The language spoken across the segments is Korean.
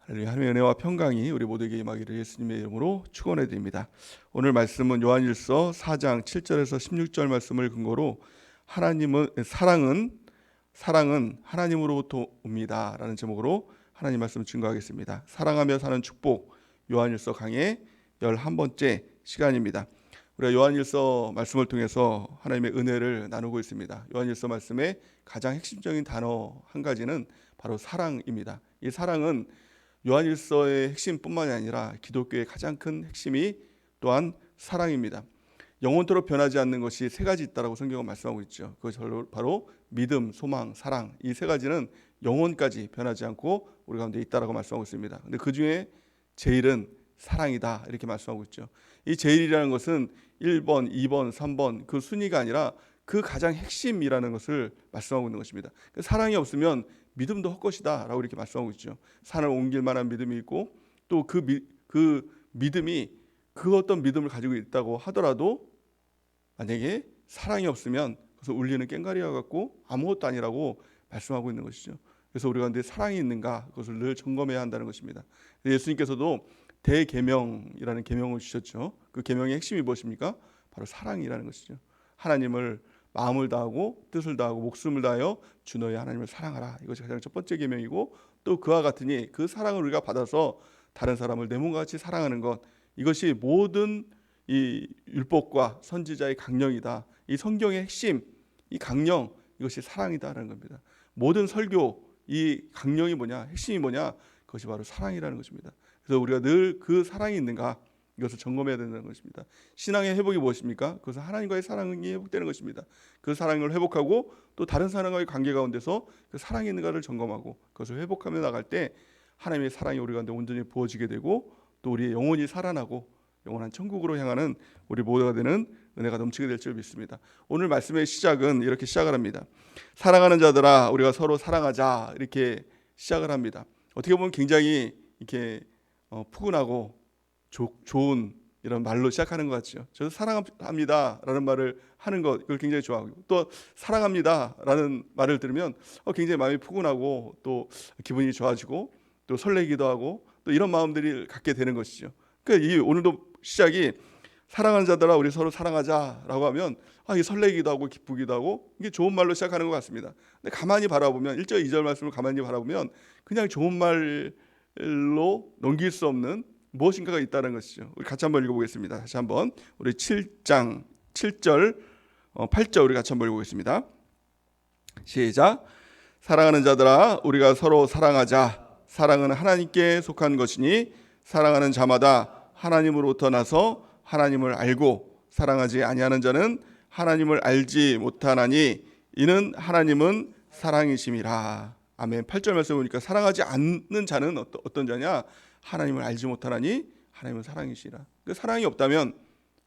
하나님의 은혜와 평강이 우리 모두에게 임하기를 예수님의 이름으로 축원해 드립니다. 오늘 말씀은 요한일서 4장 7절에서 16절 말씀을 근거로 사랑은 하나님으로부터 옵니다라는 제목으로 하나님 말씀을 증거하겠습니다. 사랑하며 사는 축복, 요한일서 강의 11번째 시간입니다. 우리가 요한일서 말씀을 통해서 하나님의 은혜를 나누고 있습니다. 요한일서 말씀의 가장 핵심적인 단어 한 가지는 바로 사랑입니다. 이 사랑은 요한일서의 핵심뿐만이 아니라 기독교의 가장 큰 핵심이 또한 사랑입니다. 영원토록 변하지 않는 것이 세 가지 있다라고 성경은 말씀하고 있죠. 그것이 바로 믿음, 소망, 사랑. 이 세 가지는 영원까지 변하지 않고 우리 가운데 있다라고 말씀하고 있습니다. 근데 그 중에 제일은 사랑이다 이렇게 말씀하고 있죠. 이 제일이라는 것은 1번, 2번, 3번 그 순위가 아니라 그 가장 핵심이라는 것을 말씀하고 있는 것입니다. 사랑이 없으면 믿음도 헛것이다 라고 이렇게 말씀하고 있죠. 산을 옮길 만한 믿음이 있고 또 그 믿음이 그 어떤 믿음을 가지고 있다고 하더라도 만약에 사랑이 없으면 그것을 울리는 꽹과리와 같고 아무것도 아니라고 말씀하고 있는 것이죠. 그래서 우리가 근데 사랑이 있는가 그것을 늘 점검해야 한다는 것입니다. 예수님께서도 대계명이라는 계명을 주셨죠. 그 계명의 핵심이 무엇입니까? 바로 사랑이라는 것이죠. 하나님을 마음을 다하고 뜻을 다하고 목숨을 다하여 주 너의 하나님을 사랑하라. 이것이 가장 첫 번째 계명이고 또 그와 같으니 그 사랑을 우리가 받아서 다른 사람을 내 몸과 같이 사랑하는 것, 이것이 모든 이 율법과 선지자의 강령이다. 이 성경의 핵심, 이 강령, 이것이 사랑이다라는 겁니다. 모든 설교, 이 강령이 뭐냐, 핵심이 뭐냐, 그것이 바로 사랑이라는 것입니다. 그래서 우리가 늘 그 사랑이 있는가, 이것을 점검해야 된다는 것입니다. 신앙의 회복이 무엇입니까? 그것은 하나님과의 사랑이 회복되는 것입니다. 그 사랑을 회복하고 또 다른 사람과의 관계 가운데서 그 사랑이 있는가를 점검하고 그것을 회복하며 나갈 때 하나님의 사랑이 우리 가운데 온전히 부어지게 되고 또 우리의 영혼이 살아나고 영원한 천국으로 향하는 우리 모두가 되는 은혜가 넘치게 될 줄 믿습니다. 오늘 말씀의 시작은 이렇게 시작을 합니다. 사랑하는 자들아 우리가 서로 사랑하자 이렇게 시작을 합니다. 어떻게 보면 굉장히 이렇게 푸근하고 좋은 이런 말로 시작하는 것 같죠. 저도 사랑합니다라는 말을 하는 것 그걸 굉장히 좋아하고 또 사랑합니다라는 말을 들으면 굉장히 마음이 푸근하고 또 기분이 좋아지고 또 설레기도 하고 또 이런 마음들이 갖게 되는 것이죠. 그러니까 이 오늘도 시작이 사랑하는 자들아 우리 서로 사랑하자라고 하면 이게 설레기도 하고 기쁘기도 하고 이게 좋은 말로 시작하는 것 같습니다. 근데 가만히 바라보면 1절 2절 말씀을 가만히 바라보면 그냥 좋은 말로 넘길 수 없는 무엇인가가 있다는 것이죠. 우리 같이 한번 읽어보겠습니다. 다시 한번 우리 7장 7절 8절 우리 같이 한번 읽어보겠습니다. 시작. 사랑하는 자들아 우리가 서로 사랑하자. 사랑은 하나님께 속한 것이니 사랑하는 자마다 하나님으로부터 나서 하나님을 알고 사랑하지 아니하는 자는 하나님을 알지 못하나니 이는 하나님은 사랑이심이라. 아멘. 8절 말씀 보니까 사랑하지 않는 자는 어떤 자냐? 하나님을 알지 못하나니 하나님은 사랑이시라. 그 사랑이 없다면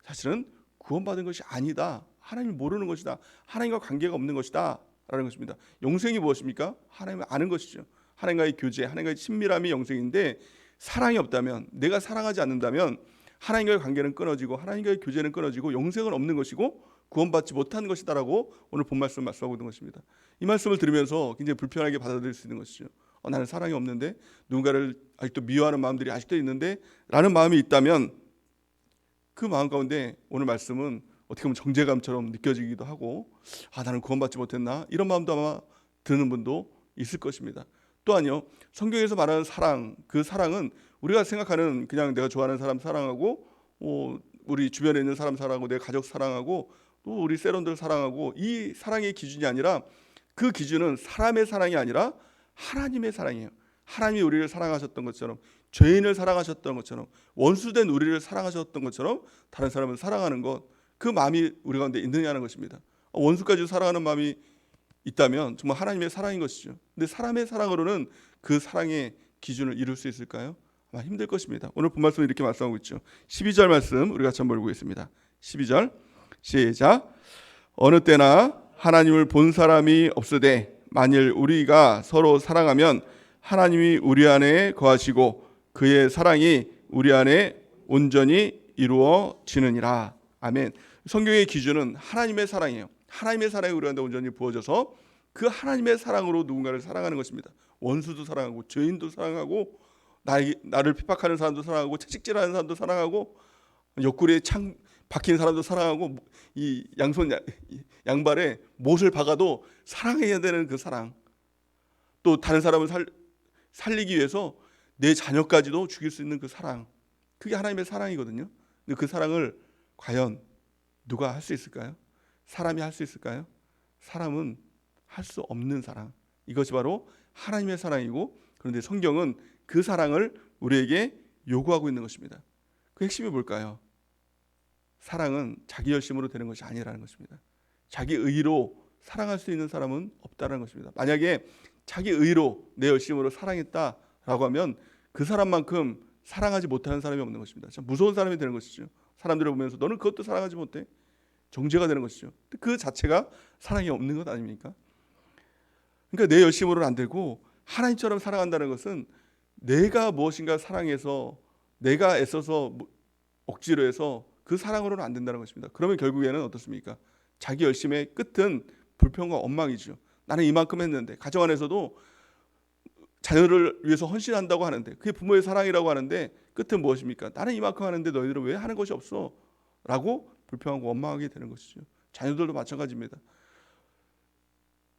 사실은 구원받은 것이 아니다. 하나님을 모르는 것이다. 하나님과 관계가 없는 것이다 라는 것입니다. 영생이 무엇입니까? 하나님을 아는 것이죠. 하나님과의 교제, 하나님과의 친밀함이 영생인데 사랑이 없다면, 내가 사랑하지 않는다면 하나님과의 관계는 끊어지고 하나님과의 교제는 끊어지고 영생은 없는 것이고 구원받지 못하는 것이다라고 오늘 본 말씀 말씀하고 있는 것입니다. 이 말씀을 들으면서 굉장히 불편하게 받아들일 수 있는 것이죠. 나는 사랑이 없는데 누군가를 아직도 미워하는 마음들이 아직도 있는데 라는 마음이 있다면 그 마음 가운데 오늘 말씀은 어떻게 보면 정죄감처럼 느껴지기도 하고 나는 구원받지 못했나 이런 마음도 아마 드는 분도 있을 것입니다. 또한요 성경에서 말하는 사랑, 그 사랑은 우리가 생각하는 그냥 내가 좋아하는 사람 사랑하고 우리 주변에 있는 사람 사랑하고 내 가족 사랑하고 또 우리 세런들 사랑하고 이 사랑의 기준이 아니라 그 기준은 사람의 사랑이 아니라 하나님의 사랑이에요. 하나님이 우리를 사랑하셨던 것처럼 죄인을 사랑하셨던 것처럼 원수된 우리를 사랑하셨던 것처럼 다른 사람을 사랑하는 것, 그 마음이 우리 가운데 있느냐는 것입니다. 원수까지 사랑하는 마음이 있다면 정말 하나님의 사랑인 것이죠. 근데 사람의 사랑으로는 그 사랑의 기준을 이룰 수 있을까요? 아마 힘들 것입니다. 오늘 본 말씀은 이렇게 말씀하고 있죠. 12절 말씀 우리 같이 한번 읽겠습니다. 12절 시작. 어느 때나 하나님을 본 사람이 없으되 만일 우리가 서로 사랑하면 하나님이 우리 안에 거하시고 그의 사랑이 우리 안에 온전히 이루어지느니라. 아멘. 성경의 기준은 하나님의 사랑이에요. 하나님의 사랑이 우리한테 온전히 부어져서 그 하나님의 사랑으로 누군가를 사랑하는 것입니다. 원수도 사랑하고 죄인도 사랑하고 나를 핍박하는 사람도 사랑하고 채찍질하는 사람도 사랑하고 옆구리에 창 박힌 사람도 사랑하고 이 양발에 못을 박아도 사랑해야 되는 그 사랑, 또 다른 사람을 살리기 위해서 내 자녀까지도 죽일 수 있는 그 사랑, 그게 하나님의 사랑이거든요. 근데 그 사랑을 과연 누가 할 수 있을까요? 사람이 할 수 있을까요? 사람은 할 수 없는 사랑, 이것이 바로 하나님의 사랑이고, 그런데 성경은 그 사랑을 우리에게 요구하고 있는 것입니다. 그 핵심이 뭘까요? 사랑은 자기 열심으로 되는 것이 아니라는 것입니다. 자기 의로 사랑할 수 있는 사람은 없다는 것입니다. 만약에 자기 의로 내 열심으로 사랑했다라고 하면 그 사람만큼 사랑하지 못하는 사람이 없는 것입니다. 참 무서운 사람이 되는 것이죠. 사람들을 보면서 너는 그것도 사랑하지 못해, 정죄가 되는 것이죠. 그 자체가 사랑이 없는 것 아닙니까? 그러니까 내 열심으로는 안 되고, 하나님처럼 사랑한다는 것은 내가 무엇인가 사랑해서, 내가 애써서 억지로 해서 그 사랑으로는 안 된다는 것입니다. 그러면 결국에는 어떻습니까? 자기 열심의 끝은 불평과 원망이죠. 나는 이만큼 했는데, 가정 안에서도 자녀를 위해서 헌신한다고 하는데, 그게 부모의 사랑이라고 하는데 끝은 무엇입니까? 나는 이만큼 하는데 너희들은 왜 하는 것이 없어? 라고 불평하고 원망하게 되는 것이죠. 자녀들도 마찬가지입니다.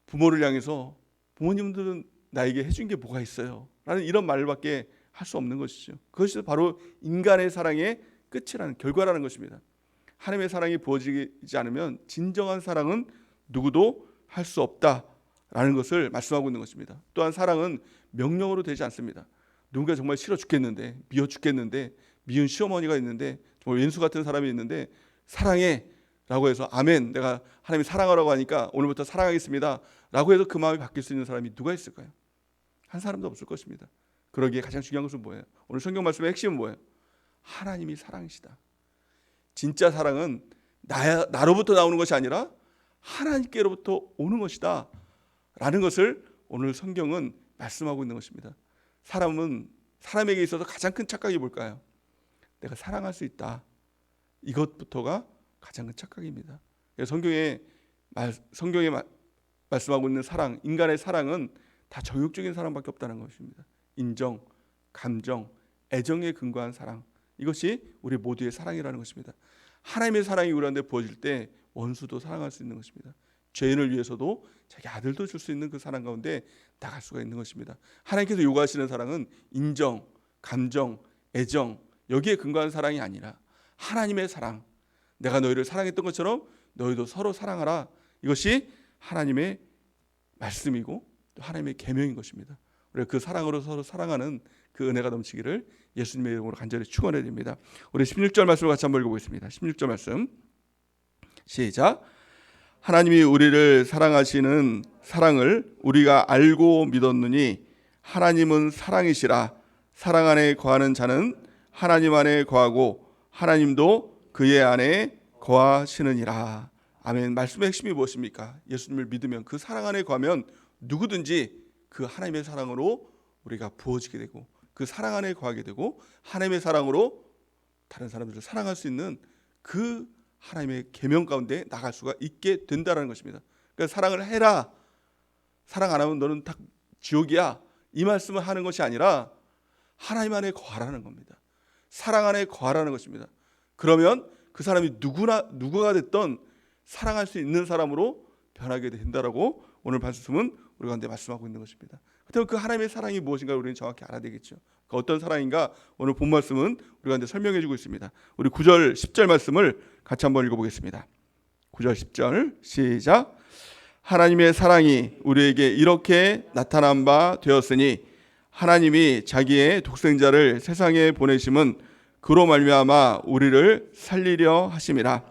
부모를 향해서 부모님들은 나에게 해준 게 뭐가 있어요? 라는 이런 말밖에 할 수 없는 것이죠. 그것이 바로 인간의 사랑의 끝이라는, 결과라는 것입니다. 하나님의 사랑이 부어지지 않으면 진정한 사랑은 누구도 할 수 없다라는 것을 말씀하고 있는 것입니다. 또한 사랑은 명령으로 되지 않습니다. 누군가 정말 싫어 죽겠는데, 미워 죽겠는데, 미운 시어머니가 있는데, 정말 왼수 같은 사람이 있는데 사랑해 라고 해서 아멘, 내가 하나님이 사랑하라고 하니까 오늘부터 사랑하겠습니다 라고 해서 그 마음이 바뀔 수 있는 사람이 누가 있을까요? 한 사람도 없을 것입니다. 그러기에 가장 중요한 것은 뭐예요? 오늘 성경 말씀의 핵심은 뭐예요? 하나님이 사랑이시다. 진짜 사랑은 나로부터 나오는 것이 아니라 하나님께로부터 오는 것이다 라는 것을 오늘 성경은 말씀하고 있는 것입니다. 사람에게 있어서 가장 큰 착각이 뭘까요? 내가 사랑할 수 있다, 이것부터가 가장 큰 착각입니다. 성경에 말씀하고 있는 사랑, 인간의 사랑은 다 정욕적인 사랑밖에 없다는 것입니다. 인정, 감정, 애정에 근거한 사랑, 이것이 우리 모두의 사랑이라는 것입니다. 하나님의 사랑이 우리한테 부어질 때 원수도 사랑할 수 있는 것입니다. 죄인을 위해서도 자기 아들도 줄 수 있는 그 사랑 가운데 나갈 수가 있는 것입니다. 하나님께서 요구하시는 사랑은 인정, 감정, 애정, 여기에 근거한 사랑이 아니라 하나님의 사랑, 내가 너희를 사랑했던 것처럼 너희도 서로 사랑하라, 이것이 하나님의 말씀이고 또 하나님의 계명인 것입니다. 우리가 그 사랑으로 서로 사랑하는 그 은혜가 넘치기를 예수님의 이름으로 간절히 축원해 드립니다. 우리 16절 말씀을 같이 한번 읽어보겠습니다. 16절 말씀 시작. 하나님이 우리를 사랑하시는 사랑을 우리가 알고 믿었느니 하나님은 사랑이시라. 사랑 안에 거하는 자는 하나님 안에 거하고 하나님도 그의 안에 거하시느니라. 아멘. 말씀의 핵심이 무엇입니까? 예수님을 믿으면, 그 사랑 안에 거하면 누구든지 그 하나님의 사랑으로 우리가 부어지게 되고, 그 사랑 안에 거하게 되고, 하나님의 사랑으로 다른 사람들을 사랑할 수 있는 그 하나님의 계명 가운데 나갈 수가 있게 된다는 것입니다. 그러니까 사랑을 해라, 사랑 안 하면 너는 다 지옥이야, 이 말씀을 하는 것이 아니라 하나님 안에 거하라는 겁니다. 사랑 안에 거하라는 것입니다. 그러면 그 사람이 누구가 됐던 사랑할 수 있는 사람으로 변하게 된다라고 오늘 말씀은 우리 가운데 말씀하고 있는 것입니다. 그렇다면 그 하나님의 사랑이 무엇인가 우리는 정확히 알아야 되겠죠. 그 어떤 사랑인가 오늘 본 말씀은 우리 가운데 설명해 주고 있습니다. 우리 9절 10절 말씀을 같이 한번 읽어보겠습니다. 9절 10절 시작. 하나님의 사랑이 우리에게 이렇게 나타난 바 되었으니 하나님이 자기의 독생자를 세상에 보내심은 그로 말미암아 우리를 살리려 하심이라.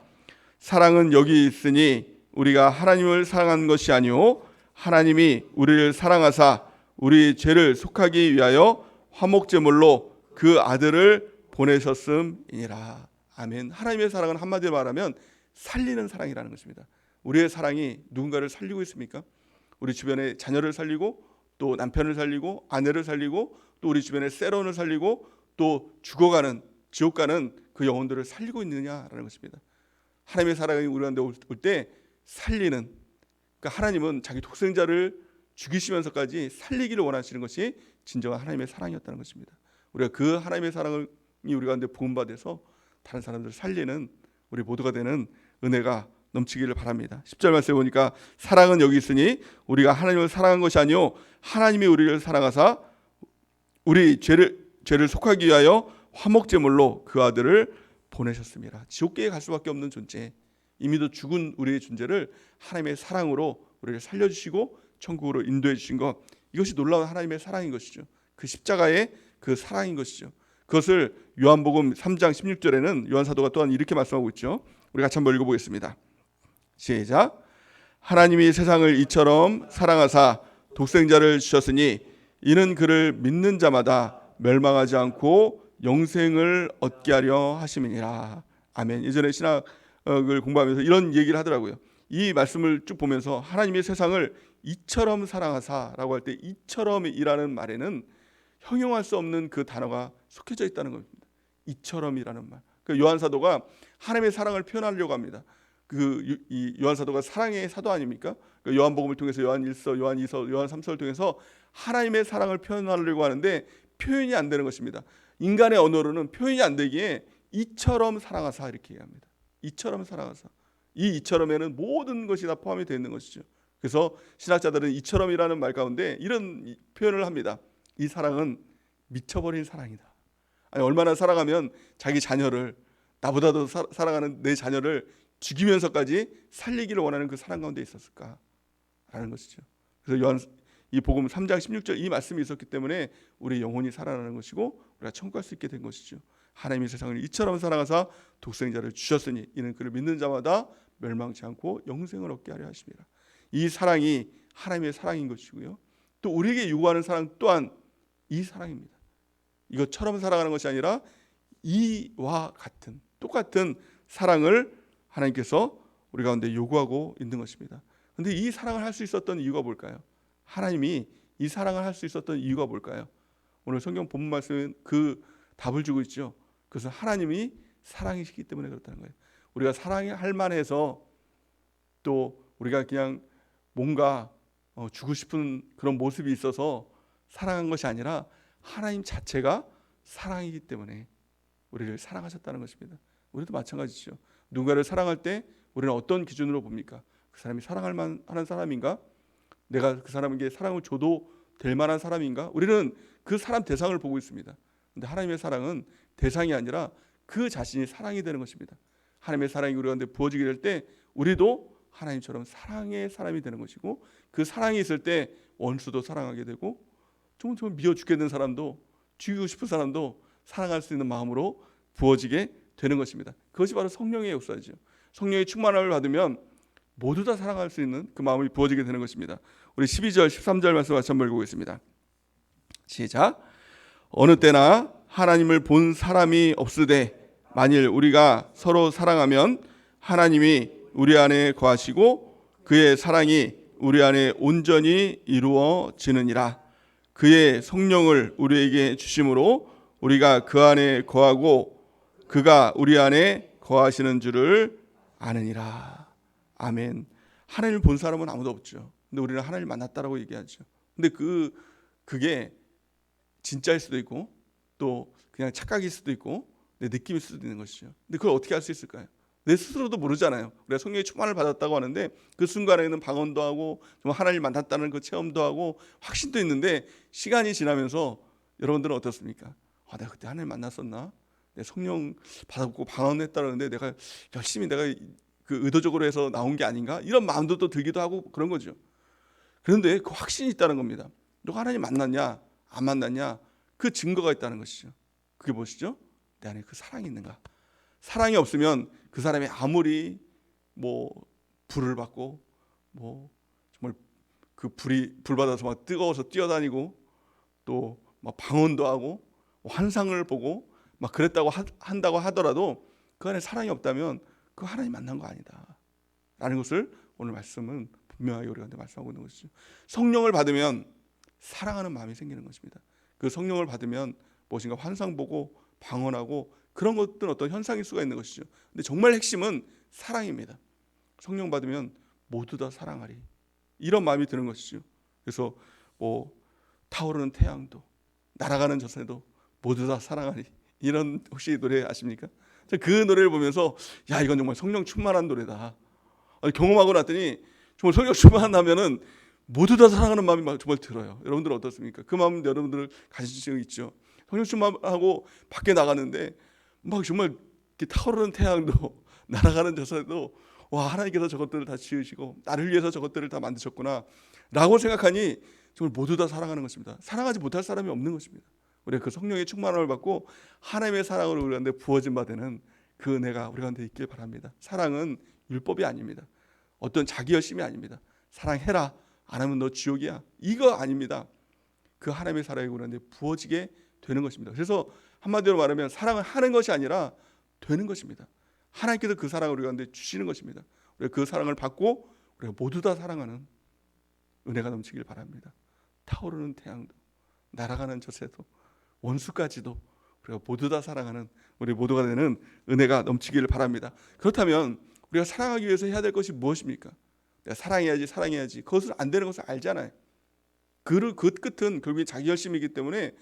사랑은 여기 있으니 우리가 하나님을 사랑한 것이 아니오 하나님이 우리를 사랑하사 우리 죄를 속하기 위하여 화목제물로 그 아들을 보내셨음이니라. 아멘. 하나님의 사랑은 한마디로 말하면 살리는 사랑이라는 것입니다. 우리의 사랑이 누군가를 살리고 있습니까? 우리 주변의 자녀를 살리고, 또 남편을 살리고, 아내를 살리고, 또 우리 주변의 세론을 살리고, 또 죽어가는 지옥 가는 그 영혼들을 살리고 있느냐라는 것입니다. 하나님의 사랑이 우리한테 올 때 살리는, 그러니까 하나님은 자기 독생자를 죽이시면서까지 살리기를 원하시는 것이 진정한 하나님의 사랑이었다는 것입니다. 우리가 그 하나님의 사랑이 우리 가운데 부음받아서 다른 사람들을 살리는 우리 모두가 되는 은혜가 넘치기를 바랍니다. 10절 말씀에 보니까 사랑은 여기 있으니 우리가 하나님을 사랑한 것이 아니요 하나님이 우리를 사랑하사 우리 죄를 속하기 위하여 화목제물로 그 아들을 보내셨습니다. 지옥계에 갈 수밖에 없는 존재, 이미도 죽은 우리의 존재를 하나님의 사랑으로 우리를 살려주시고 천국으로 인도해 주신 것, 이것이 놀라운 하나님의 사랑인 것이죠. 그 십자가의 그 사랑인 것이죠. 그것을 요한복음 3장 16절에는 요한 사도가 또한 이렇게 말씀하고 있죠. 우리 같이 한번 읽어보겠습니다. 시작. 하나님이 세상을 이처럼 사랑하사 독생자를 주셨으니 이는 그를 믿는 자마다 멸망하지 않고 영생을 얻게 하려 하심이니라. 아멘. 예전에 신학을 공부하면서 이런 얘기를 하더라고요. 이 말씀을 쭉 보면서 하나님이 세상을 이처럼 사랑하사라고 할 때 이처럼이라는 말에는 형용할 수 없는 그 단어가 속해져 있다는 겁니다. 이처럼이라는 말. 그 요한 사도가 하나님의 사랑을 표현하려고 합니다. 이 요한 사도가 사랑의 사도 아닙니까? 그 요한복음을 통해서 요한 1서, 요한 2서, 요한 3서를 통해서 하나님의 사랑을 표현하려고 하는데 표현이 안 되는 것입니다. 인간의 언어로는 표현이 안 되기에 이처럼 사랑하사 이렇게 얘기합니다. 이처럼 사랑하사. 이 이처럼에는 모든 것이 다 포함이 되어 있는 것이죠. 그래서 신학자들은 이처럼이라는 말 가운데 이런 표현을 합니다. 이 사랑은 미쳐버린 사랑이다. 아니, 얼마나 사랑하면 자기 자녀를, 나보다도 사랑하는 내 자녀를 죽이면서까지 살리기를 원하는 그 사랑 가운데 있었을까라는 것이죠. 그래서 요한 이 복음 3장 16절 이 말씀이 있었기 때문에 우리 영혼이 살아나는 것이고 우리가 천국 갈 수 있게 된 것이죠. 하나님이 세상을 이처럼 사랑하사 독생자를 주셨으니 이는 그를 믿는 자마다 멸망치 않고 영생을 얻게 하려 하십니다. 이 사랑이 하나님의 사랑인 것이고요. 또 우리에게 요구하는 사랑 또한 이 사랑입니다. 이것처럼 사랑하는 것이 아니라 이와 같은 똑같은 사랑을 하나님께서 우리 가운데 요구하고 있는 것입니다. 그런데 이 사랑을 할 수 있었던 이유가 뭘까요? 하나님이 이 사랑을 할 수 있었던 이유가 뭘까요? 오늘 성경 본문 말씀은 그 답을 주고 있죠. 그것은 하나님이 사랑이시기 때문에 그렇다는 거예요. 우리가 사랑할 만해서 또 우리가 그냥 뭔가 주고 싶은 그런 모습이 있어서 사랑한 것이 아니라 하나님 자체가 사랑이기 때문에 우리를 사랑하셨다는 것입니다. 우리도 마찬가지죠. 누군가를 사랑할 때 우리는 어떤 기준으로 봅니까? 그 사람이 사랑할 만한 사람인가? 내가 그 사람에게 사랑을 줘도 될 만한 사람인가? 우리는 그 사람 대상을 보고 있습니다. 그런데 하나님의 사랑은 대상이 아니라 그 자신이 사랑이 되는 것입니다. 하나님의 사랑이 우리 가운데 부어지게 될 때 우리도 하나님처럼 사랑의 사람이 되는 것이고, 그 사랑이 있을 때 원수도 사랑하게 되고 좀 미워 죽겠는 사람도, 죽이고 싶은 사람도 사랑할 수 있는 마음으로 부어지게 되는 것입니다. 그것이 바로 성령의 역사죠. 성령의 충만함을 받으면 모두 다 사랑할 수 있는 그 마음이 부어지게 되는 것입니다. 우리 12절 13절 말씀 같이 한번 읽어보겠습니다. 시작. 어느 때나 하나님을 본 사람이 없으되 만일 우리가 서로 사랑하면 하나님이 우리 안에 거하시고 그의 사랑이 우리 안에 온전히 이루어지느니라. 그의 성령을 우리에게 주심으로 우리가 그 안에 거하고 그가 우리 안에 거하시는 줄을 아느니라. 아멘. 하나님을 본 사람은 아무도 없죠. 근데 우리는 하나님을 만났다라고 얘기하죠. 근데 그게 진짜일 수도 있고 또 그냥 착각일 수도 있고 내 느낌일 수도 있는 것이죠. 근데 그걸 어떻게 할 수 있을까요? 내 스스로도 모르잖아요. 우리가 성령의 충만을 받았다고 하는데 그 순간에는 방언도 하고 좀 하나님을 만났다는 그 체험도 하고 확신도 있는데 시간이 지나면서 여러분들은 어떻습니까? 내가 그때 하나님 만났었나? 내 성령 받았고 방언했다는데 내가 열심히 내가 그 의도적으로 해서 나온 게 아닌가? 이런 마음도 또 들기도 하고 그런 거죠. 그런데 그 확신이 있다는 겁니다. 너가 하나님 만났냐? 안 만났냐? 그 증거가 있다는 것이죠. 그게 무엇이죠? 내 안에 그 사랑이 있는가? 사랑이 없으면 그 사람이 아무리 불을 받고 정말 그 불 받아서 막 뜨거워서 뛰어다니고 또 막 방언도 하고 환상을 보고 막 그랬다고 한다고 하더라도 그 안에 사랑이 없다면 그 하나님 만난 거 아니다 라는 것을 오늘 말씀은 분명하게 우리한테 말씀하고 있는 것이죠. 성령을 받으면 사랑하는 마음이 생기는 것입니다. 그 성령을 받으면 무엇인가 환상 보고 방언하고 그런 것들은 어떤 현상일 수가 있는 것이죠. 근데 정말 핵심은 사랑입니다. 성령 받으면 모두 다 사랑하리, 이런 마음이 드는 것이죠. 그래서 타오르는 태양도 날아가는 저새도 모두 다 사랑하리. 이런 혹시 노래 아십니까? 그 노래를 보면서 야, 이건 정말 성령 충만한 노래다. 경험하고 났더니 정말 성령 충만하면은 모두 다 사랑하는 마음이 정말 들어요. 여러분들 어떻습니까? 그 마음 여러분들 가질 수 있죠. 성령 충만하고 밖에 나가는데 막 정말 타오르는 태양도 날아가는 저새도 와, 하나님께서 저것들을 다 지으시고 나를 위해서 저것들을 다 만드셨구나 라고 생각하니 정말 모두 다 사랑하는 것입니다. 사랑하지 못할 사람이 없는 것입니다. 우리가 그 성령의 충만함을 받고 하나님의 사랑으로 우리 가운데 부어진 바 되는 그 은혜가 우리 가운데 있길 바랍니다. 사랑은 율법이 아닙니다. 어떤 자기 열심이 아닙니다. 사랑해라, 안 하면 너 지옥이야, 이거 아닙니다. 그 하나님의 사랑이 우리 가운데 부어지게 되는 것입니다. 그래서 한마디로 말하면 사랑을 하는 것이 아니라 되는 것입니다. 하나님께서 그 사랑을 우리 가운데 주시는 것입니다. 우리가 그 사랑을 받고 우리가 모두 다 사랑하는 은혜가 넘치길 바랍니다. 타오르는 태양도 날아가는 저새도 원수까지도 우리가 모두 다 사랑하는 우리 모두가 되는 은혜가 넘치기를 바랍니다. 그렇다면 우리가 사랑하기 위해서 해야 될 것이 무엇입니까? 내가 사랑해야지 그것을 안 되는 것을 알잖아요. 그 끝은 결국에 자기 열심이기 때문에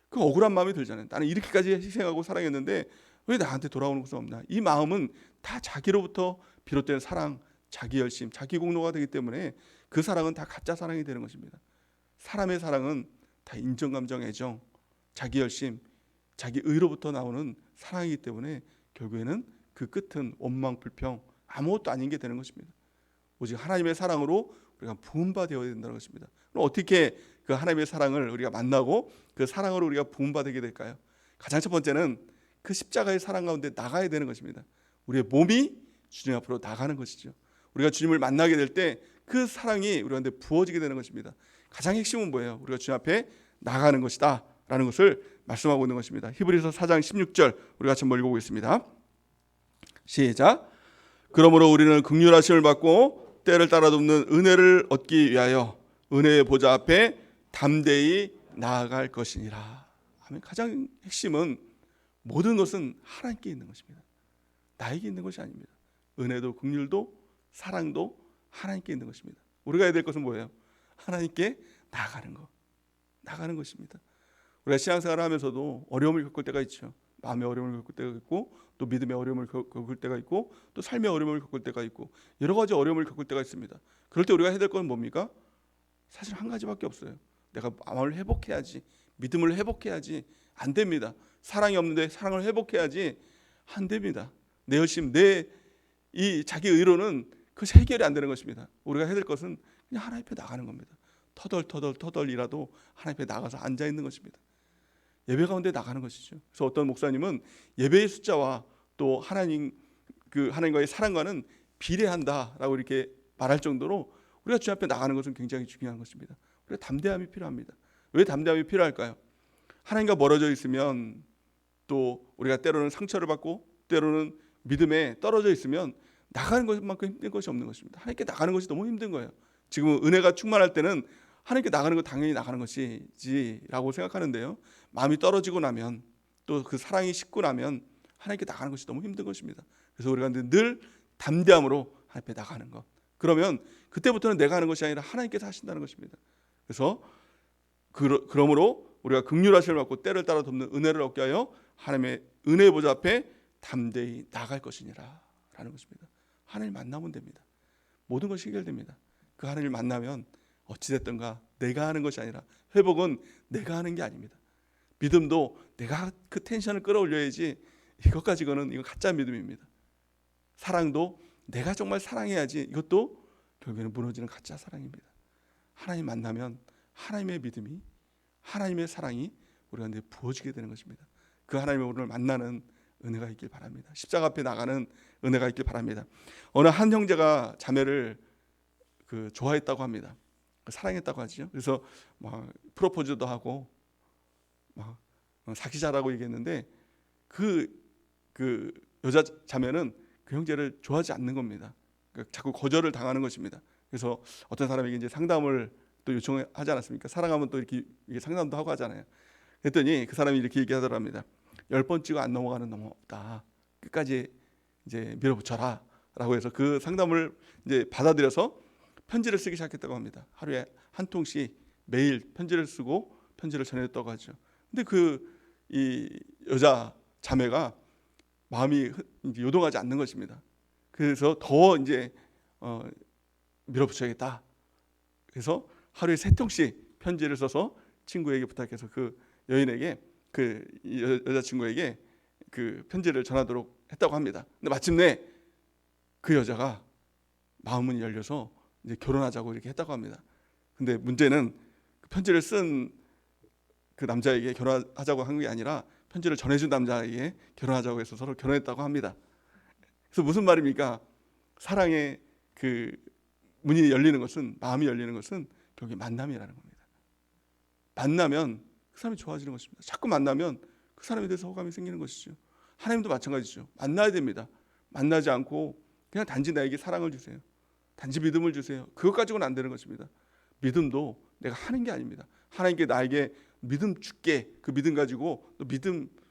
그 억울한 마음이 들잖아요. 나는 이렇게까지 희생하고 사랑했는데 왜 나한테 돌아오는 것은 없나? 이 마음은 다 자기로부터 비롯된 사랑, 자기 열심, 자기 공로가 되기 때문에 그 사랑은 다 가짜 사랑이 되는 것입니다. 사람의 사랑은 다 인정감정, 애정, 자기 열심, 자기 의로부터 나오는 사랑이기 때문에 결국에는 그 끝은 원망, 불평, 아무것도 아닌 게 되는 것입니다. 오직 하나님의 사랑으로 우리가 부음받아야 된다는 것입니다. 그럼 어떻게 그 하나님의 사랑을 우리가 만나고 그 사랑으로 우리가 부음받게 될까요? 가장 첫 번째는 그 십자가의 사랑 가운데 나가야 되는 것입니다. 우리의 몸이 주님 앞으로 나가는 것이죠. 우리가 주님을 만나게 될 때 그 사랑이 우리한테 부어지게 되는 것입니다. 가장 핵심은 뭐예요? 우리가 주님 앞에 나가는 것이다 라는 것을 말씀하고 있는 것입니다. 히브리서 4장 16절 우리 같이 한번 읽어보겠습니다. 시작. 그러므로 우리는 긍휼하심을 받고 때를 따라 돕는 은혜를 얻기 위하여 은혜의 보좌 앞에 담대히 나아갈 것이니라. 가장 핵심은 모든 것은 하나님께 있는 것입니다. 나에게 있는 것이 아닙니다. 은혜도 긍휼도 사랑도 하나님께 있는 것입니다. 우리가 해야 될 것은 뭐예요? 하나님께 나가는 것입니다. 우리가 신앙생활을 하면서도 어려움을 겪을 때가 있죠. 마음의 어려움을 겪을 때가 있고 또 믿음의 어려움을 겪을 때가 있고 또 삶의 어려움을 겪을 때가 있고 여러 가지 어려움을 겪을 때가 있습니다. 그럴 때 우리가 해야 될 것은 뭡니까? 사실 한 가지밖에 없어요. 내가 마음을 회복해야지, 믿음을 회복해야지. 안 됩니다. 사랑이 없는데 사랑을 회복해야지. 안 됩니다. 내 열심, 내 이 자기 의로는 그것이 해결이 안 되는 것입니다. 우리가 해야 될 것은 그냥 하나님 앞에 나가는 겁니다. 터덜이라도 하나님 앞에 나가서 앉아 있는 것입니다. 예배 가운데 나가는 것이죠. 그래서 어떤 목사님은 예배의 숫자와 또 하나님과의 사랑과는 비례한다라고 이렇게 말할 정도로 우리가 주님 앞에 나가는 것은 굉장히 중요한 것입니다. 우리가 담대함이 필요합니다. 왜 담대함이 필요할까요? 하나님과 멀어져 있으면 또 우리가 때로는 상처를 받고 때로는 믿음에 떨어져 있으면 나가는 것만큼 힘든 것이 없는 것입니다. 하나님께 나가는 것이 너무 힘든 거예요. 지금 은혜가 충만할 때는 하나님께 나가는 거 당연히 나가는 것이지라고 생각하는데요. 마음이 떨어지고 나면 또 그 사랑이 식고 나면 하나님께 나가는 것이 너무 힘든 것입니다. 그래서 우리가 늘 담대함으로 하나님 앞에 나가는 것. 그러면 그때부터는 내가 하는 것이 아니라 하나님께서 하신다는 것입니다. 그래서 그러므로 우리가 긍휼하심을 받고 때를 따라 돕는 은혜를 얻게 하여 하나님의 은혜의 보좌 앞에 담대히 나갈 것이니라 라는 것입니다. 하나님을 만나면 됩니다. 모든 것이 해결됩니다. 그 하나님을 만나면 어찌됐든가 내가 하는 것이 아니라 회복은 내가 하는 게 아닙니다. 믿음도 내가 그 텐션을 끌어올려야지 이것 가지고는 이건 가짜 믿음입니다. 사랑도 내가 정말 사랑해야지 이것도 결국에는 무너지는 가짜 사랑입니다. 하나님 만나면 하나님의 믿음이 하나님의 사랑이 우리 가운데 부어지게 되는 것입니다. 그 하나님의 우리를 만나는 은혜가 있길 바랍니다. 십자가 앞에 나가는 은혜가 있길 바랍니다. 어느 한 형제가 자매를 좋아했다고 합니다. 사랑했다고 하죠. 그래서 막 프로포즈도 하고 막 사귀자라고 얘기했는데 그 여자 자매는 그 형제를 좋아하지 않는 겁니다. 자꾸 거절을 당하는 것입니다. 그래서 어떤 사람에게 이제 상담을 또 요청하지 않았습니까? 사랑하면 또 이렇게 상담도 하고 하잖아요. 그랬더니 그 사람이 이렇게 얘기하더랍니다. 10번 찍어 안 넘어가는 놈 없다. 끝까지 이제 밀어붙여라 라고 해서 그 상담을 이제 받아들여서 편지를 쓰기 시작했다고 합니다. 하루에 한 통씩 매일 편지를 쓰고 편지를 전했다고 하죠. 근데 그 이 여자 자매가 마음이 이제 요동하지 않는 것입니다. 그래서 더 이제 밀어붙여야겠다. 그래서 하루에 3통씩 편지를 써서 친구에게 부탁해서 그 여인에게 그 여자친구에게 그 편지를 전하도록 했다고 합니다. 근데 마침내 그 여자가 마음문이 열려서 이제 결혼하자고 이렇게 했다고 합니다. 근데 문제는 그 편지를 쓴 그 남자에게 결혼하자고 한 게 아니라 편지를 전해준 남자에게 결혼하자고 해서 서로 결혼했다고 합니다. 그래서 무슨 말입니까? 사랑의 그 문이 열리는 것은, 마음이 열리는 것은 결국 만남이라는 겁니다. 만나면 그 사람이 좋아지는 것입니다. 자꾸 만나면 그 사람에 대해서 호감이 생기는 것이죠. 하나님도 마찬가지죠. 만나야 됩니다. 만나지 않고 그냥 단지 나에게 사랑을 주세요. 단지 믿음을 주세요. 그것 가지고는 안 되는 것입니다. 믿음도 내가 하는 게 아닙니다. 하나님께 나에게 믿음 줄게, 그 믿음 가지고 너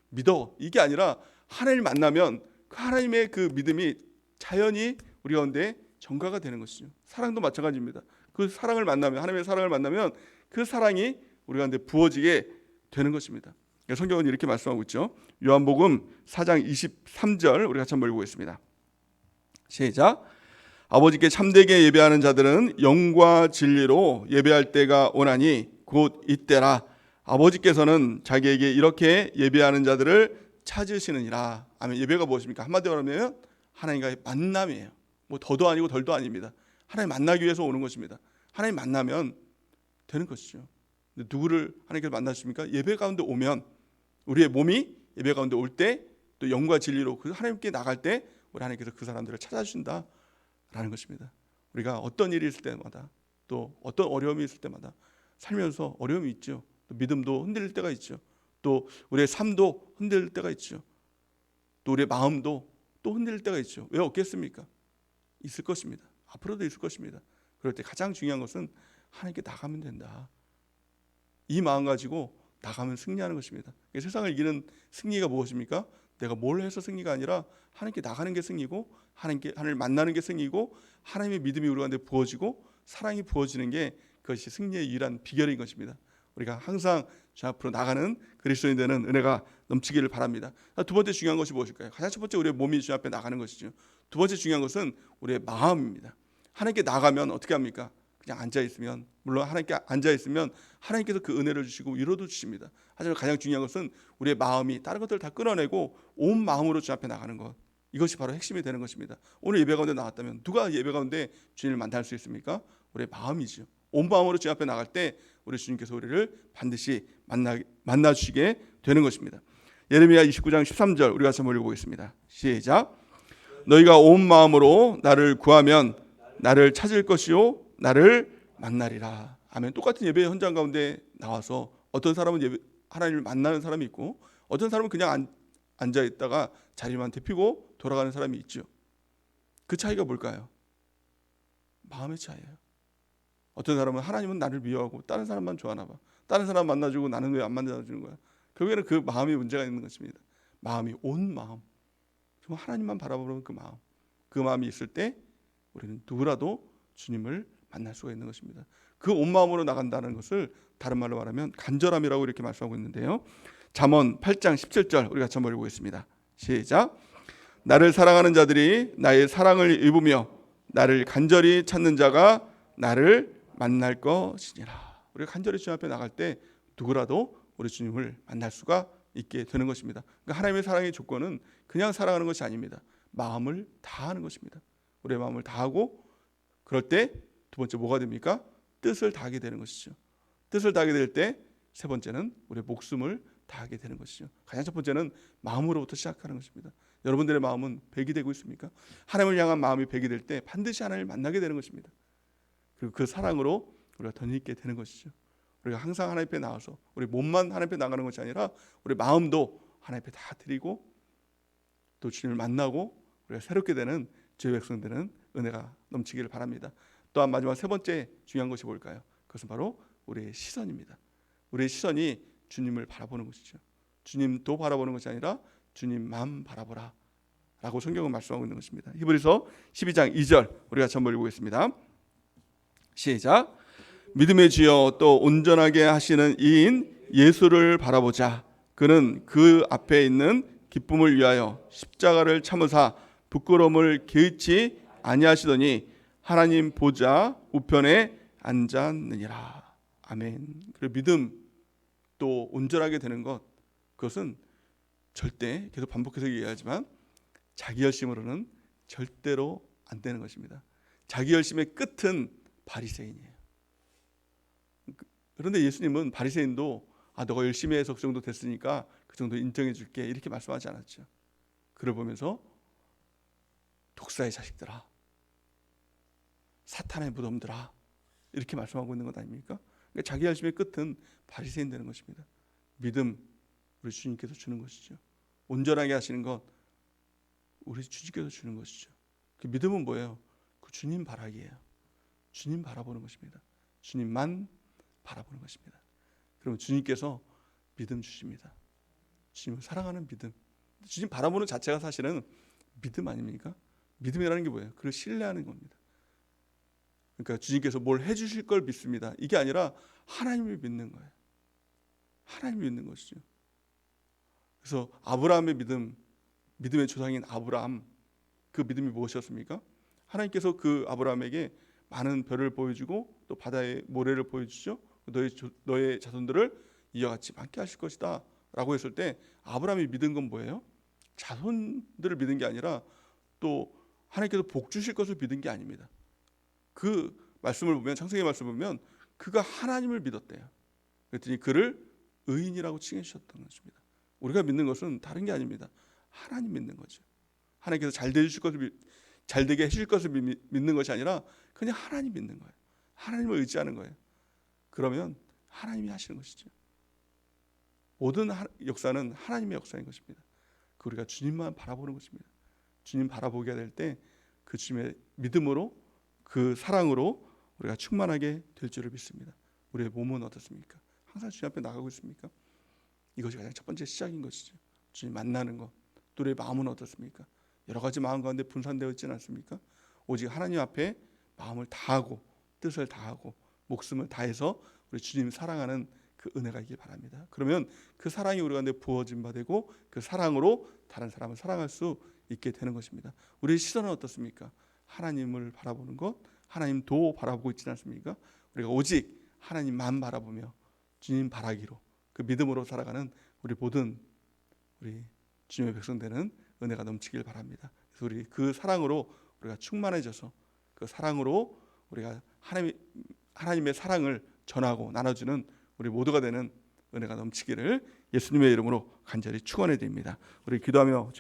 믿어, 이게 아니라 하나님을 만나면 그 하나님의 그 믿음이 자연히 우리 가운데 전가가 되는 것이죠. 사랑도 마찬가지입니다. 그 사랑을 만나면, 하나님의 사랑을 만나면 그 사랑이 우리 가운데 부어지게 되는 것입니다. 성경은 이렇게 말씀하고 있죠. 요한복음 4장 23절 우리 같이 한번 읽어보겠습니다. 시작. 아버지께 참되게 예배하는 자들은 영과 진리로 예배할 때가 오나니 곧 이때라. 아버지께서는 자기에게 이렇게 예배하는 자들을 찾으시느니라. 아멘. 예배가 무엇입니까? 한마디로 하면 하나님과의 만남이에요. 뭐 더도 아니고 덜도 아닙니다. 하나님 만나기 위해서 오는 것입니다. 하나님 만나면 되는 것이죠. 근데 누구를 하나님께서 만나십니까? 예배 가운데 오면, 우리의 몸이 예배 가운데 올 때, 또 영과 진리로 그 하나님께 나갈 때 우리 하나님께서 그 사람들을 찾아주신다라는 것입니다. 우리가 어떤 일이 있을 때마다, 또 어떤 어려움이 있을 때마다 살면서 어려움이 있죠. 또 믿음도 흔들릴 때가 있죠. 또 우리의 삶도 흔들릴 때가 있죠. 또 우리의 마음도 또 흔들릴 때가 있죠. 왜 없겠습니까? 있을 것입니다. 앞으로도 있을 것입니다. 그럴 때 가장 중요한 것은 하나님께 나가면 된다. 이 마음 가지고 나가면 승리하는 것입니다. 세상을 이기는 승리가 무엇입니까? 내가 뭘 해서 승리가 아니라 하나님께 나가는 게 승리고, 하나님을 만나는 게 승리고, 하나님의 믿음이 우리 가운데 부어지고 사랑이 부어지는 게 그것이 승리의 유일한 비결인 것입니다. 우리가 항상 주 앞으로 나가는 그리스도인이 되는 은혜가 넘치기를 바랍니다. 두 번째 중요한 것이 무엇일까요? 가장 첫 번째, 우리의 몸이 주 앞에 나가는 것이죠. 두 번째 중요한 것은 우리의 마음입니다. 하나님께 나가면 어떻게 합니까? 그냥 앉아있으면, 물론 하나님께 앉아있으면 하나님께서 그 은혜를 주시고 위로도 주십니다. 하지만 가장 중요한 것은 우리의 마음이 다른 것들을 다 끊어내고 온 마음으로 주 앞에 나가는 것, 이것이 바로 핵심이 되는 것입니다. 오늘 예배 가운데 나왔다면 누가 예배 가운데 주님을 만날 수 있습니까? 우리의 마음이죠. 온 마음으로 주 앞에 나갈 때 우리 주님께서 우리를 반드시 만나 주시게 되는 것입니다. 예레미야 29장 13절 우리 같이 한번 읽어보겠습니다. 시작. 너희가 온 마음으로 나를 구하면 나를 찾을 것이요 나를 만나리라. 아멘. 똑같은 예배 현장 가운데 나와서 어떤 사람은 하나님을 만나는 사람이 있고, 어떤 사람은 그냥 앉아 있다가 자리만 데피고 돌아가는 사람이 있죠. 그 차이가 뭘까요? 마음의 차이예요. 어떤 사람은 하나님은 나를 미워하고 다른 사람만 좋아하나 봐. 다른 사람 만나주고 나는 왜 안 만나주는 거야? 결국에는 그 마음에 문제가 있는 것입니다. 마음이, 온 마음, 정말 하나님만 바라보는 그 마음이 있을 때 우리는 누구라도 주님을 만날 수가 있는 것입니다. 그 온 마음으로 나간다는 것을 다른 말로 말하면 간절함이라고 이렇게 말씀하고 있는데요. 잠언 8장 17절 우리 같이 한번 읽어보겠습니다. 시작. 나를 사랑하는 자들이 나의 사랑을 입으며 나를 간절히 찾는 자가 나를 만날 것이니라. 우리가 간절히 주님 앞에 나갈 때 누구라도 우리 주님을 만날 수가 있게 되는 것입니다. 그러니까 하나님의 사랑의 조건은 그냥 사랑하는 것이 아닙니다. 마음을 다하는 것입니다. 우리의 마음을 다하고, 그럴 때 두 번째 뭐가 됩니까? 뜻을 다하게 되는 것이죠. 뜻을 다하게 될 때 세 번째는 우리의 목숨을 다하게 되는 것이죠. 가장 첫 번째는 마음으로부터 시작하는 것입니다. 여러분들의 마음은 백이 되고 있습니까? 하나님을 향한 마음이 백이 될 때 반드시 하나님을 만나게 되는 것입니다. 그리고 그 사랑으로 우리가 덧입게 되는 것이죠. 우리가 항상 하나님 앞에 나와서 우리 몸만 하나님 앞에 나가는 것이 아니라 우리 마음도 하나님 앞에 다 드리고 또 주님을 만나고 우리가 새롭게 되는 주의 백성 되는 은혜가 넘치기를 바랍니다. 또한 마지막 세 번째 중요한 것이 뭘까요? 그것은 바로 우리의 시선입니다. 우리의 시선이 주님을 바라보는 것이죠. 주님도 바라보는 것이 아니라 주님만 바라보라 라고 성경은 말씀하고 있는 것입니다. 히브리서 12장 2절 우리 같이 한번 읽어보겠습니다. 시작. 믿음의 주여 또 온전하게 하시는 이인 예수를 바라보자. 그는 그 앞에 있는 기쁨을 위하여 십자가를 참으사 부끄러움을 개의치 아니하시더니 하나님 보좌 우편에 앉았느니라. 아멘. 그리고 믿음 또 온전하게 되는 것, 그것은 절대, 계속 반복해서 얘기하지만 자기 열심으로는 절대로 안 되는 것입니다. 자기 열심의 끝은 바리새인이에요. 그런데 예수님은 바리새인도 너가 열심히 해서 그 정도 됐으니까 그 정도 인정해 줄게, 이렇게 말씀하지 않았죠. 그를 보면서 독사의 자식들아, 사탄의 무덤들아, 이렇게 말씀하고 있는 것 아닙니까? 그러니까 자기 열심의 끝은 바리새인 되는 것입니다. 믿음, 우리 주님께서 주는 것이죠. 온전하게 하시는 것, 우리 주님께서 주는 것이죠. 그 믿음은 뭐예요? 그 주님 바라기예요. 주님 바라보는 것입니다. 주님만 바라보는 것입니다. 그러면 주님께서 믿음 주십니다. 주님을 사랑하는 믿음. 주님 바라보는 자체가 사실은 믿음 아닙니까? 믿음이라는 게 뭐예요? 그를 신뢰하는 겁니다. 그러니까 주님께서 뭘 해주실 걸 믿습니다. 이게 아니라 하나님을 믿는 거예요. 하나님을 믿는 것이죠. 그래서 아브라함의 믿음, 믿음의 조상인 아브라함, 그 믿음이 무엇이었습니까? 하나님께서 그 아브라함에게 많은 별을 보여주고 또 바다의 모래를 보여주죠. 너의 자손들을 이와 같이 많게 하실 것이다 라고 했을 때 아브라함이 믿은 건 뭐예요? 자손들을 믿은 게 아니라 또 하나님께서 복 주실 것을 믿은 게 아닙니다. 그 말씀을 보면, 창세기 말씀을 보면 그가 하나님을 믿었대요. 그랬더니 그를 의인이라고 칭해 주셨던 것입니다. 우리가 믿는 것은 다른 게 아닙니다. 하나님 믿는 거죠. 하나님께서 잘 되게 해주실 것을 믿는 것이 아니라 그냥 하나님 믿는 거예요. 하나님을 의지하는 거예요. 그러면 하나님이 하시는 것이죠. 모든 역사는 하나님의 역사인 것입니다. 우리가 주님만 바라보는 것입니다. 주님 바라보게 될 때 그 주님의 믿음으로, 그 사랑으로 우리가 충만하게 될 줄을 믿습니다. 우리의 몸은 어떻습니까? 항상 주님 앞에 나가고 있습니까? 이것이 가장 첫 번째 시작인 것이죠. 주님 만나는 것. 또 우리의 마음은 어떻습니까? 여러 가지 마음 가운데 분산되어 있지는 않습니까? 오직 하나님 앞에 마음을 다하고 뜻을 다하고 목숨을 다해서 우리 주님 사랑하는 그 은혜가 있길 바랍니다. 그러면 그 사랑이 우리 가운데 부어진 바 되고 그 사랑으로 다른 사람을 사랑할 수 있게 되는 것입니다. 우리의 시선은 어떻습니까? 하나님을 바라보는 것, 하나님도 바라보고 있지 않습니까? 우리가 오직 하나님만 바라보며 주님 바라기로, 그 믿음으로 살아가는 우리 모든 우리 주님의 백성 되는 은혜가 넘치길 바랍니다. 그래서 우리 그 사랑으로 우리가 충만해져서 그 사랑으로 우리가 하나님의 사랑을 전하고 나눠주는 우리 모두가 되는 은혜가 넘치기를 예수님의 이름으로 간절히 축원해 드립니다. 우리 기도하며